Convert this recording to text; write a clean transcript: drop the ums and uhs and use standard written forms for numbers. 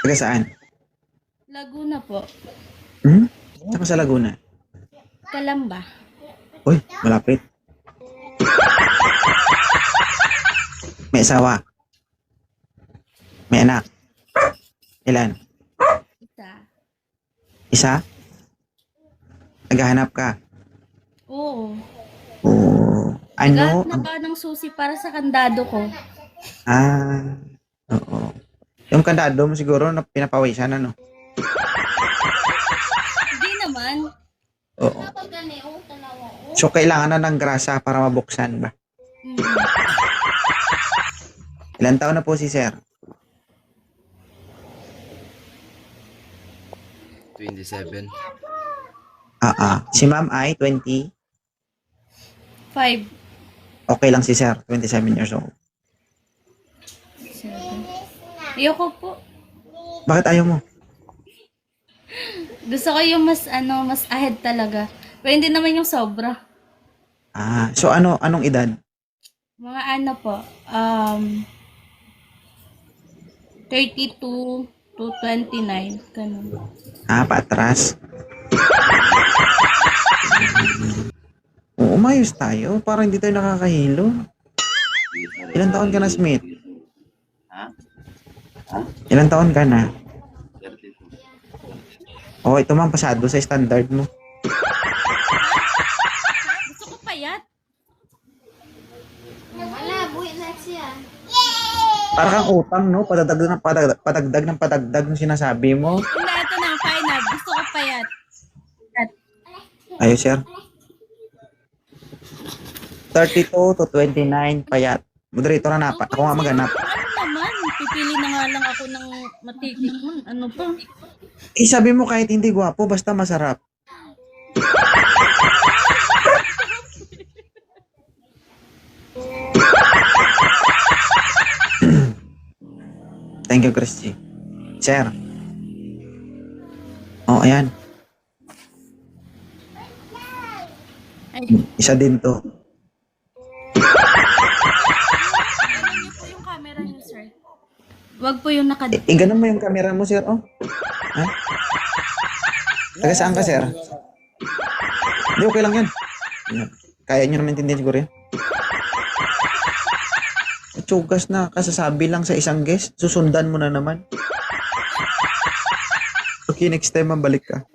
Taga saan? Laguna po. Hmm? Saan ka sa Laguna? Kalamba. Uy, malapit. May asawa? May anak? Ilan? Isa. Isa? Naghahanap ka? Oo. Oo. Ano? Naghahanap ako ng susi para sa kandado ko. Ah, oo. Yung kandado mo siguro na pinapawisan, ano? Hindi naman. Oo. So, kailangan na ng grasa para mabuksan ba? Hmm. Ilan taon na po si Sir? 27. Si Ma'am ay 20. 5. Okay lang si Sir, 27 years old. 7. Ayoko po. Bakit ayaw mo? Gusto ko yung mas ahead talaga. Pero hindi naman yung sobra. So anong edad? Mga ano po, 32 to 29. Ganun. Patras. Oo, umayos tayo. Para hindi tayo nakakahilo. Ilan taon ka na, Smith? Ilan taon ka na? 32. Oh, ito man pasado sa standard mo. Gusto ko payat. Wala, buhay na siya. Para kang utang, no? Padagdag ng padagdag ng sinasabi mo. Hindi, ito na, final. Gusto ko payat. Ayos, Sir. 32 to 29, payat. Moderator na pa. Ako nga maghanap. Ano naman? Pipili na nga lang ako ng matikikon. Ano pa? Sabi mo kahit hindi gwapo, basta masarap. Thank you, Christy. Sir. Oh, ayan. Ay, Isa din to. ano niyo po yung camera niyo, sir? Wag po yung nakad... Ganun mo yung camera mo, sir. Oh. Ha? Taga saan ka, sir? Hindi, okay lang yan. Kaya nyo naman intindihan siguro yan. Tsugas na, kasasabi lang sa isang guest, susundan mo na naman. Okay, next time mabalik ka.